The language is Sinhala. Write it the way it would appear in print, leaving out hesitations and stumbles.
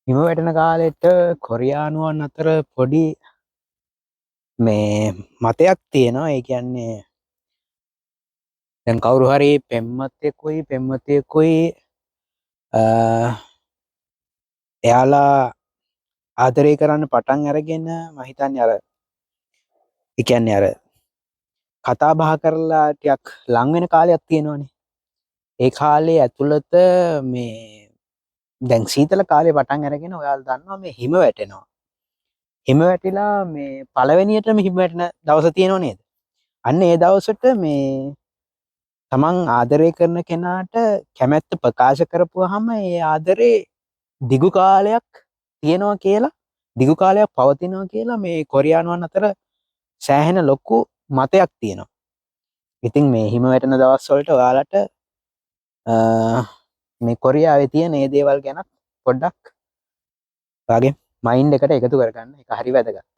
හිම වැටෙන කාලෙට කොරියානුවන් අතර පොඩි මේ මතයක් තියෙනවා. ඒ කියන්නේ දැන් කවුරු හරි පෙම්වතෙකුයි එයාලා ආදරය කරන්න පටන් අරගෙන මම හිතන්නේ අර ඒ කියන්නේ අර කතා බහ කරලා ටිකක් ලං වෙන කාලයක් තියෙනවනේ. ඒ කාලේ ඇතුළත මේ දැන් සීතල කාලේ පටන් අරගෙන ඔයාලා දන්නවා මේ හිම වැටෙනවා. හිම වැටිලා මේ පළවෙනියටම හිම වැටෙන දවස තියෙනව නේද? අන්න ඒ දවසට මේ තමන් ආදරය කරන කෙනාට කැමැත්ත ප්‍රකාශ කරපුවාම ඒ ආදරේ දිගු කාලයක් තියෙනවා කියලා, දිගු කාලයක් පවතිනවා කියලා මේ කොරියානුවන් අතර සෑහෙන ලොකු මතයක් තියෙනවා. ඉතින් මේ හිම වැටෙන දවස් වලට ඔයාලට මේ කොරියාවේ තියෙන මේ දේවල් ගැන පොඩ්ඩක් ඔයාගේ මයින්ඩ් එකට එකතු කරගන්න. ඒක හරි වැදගත්.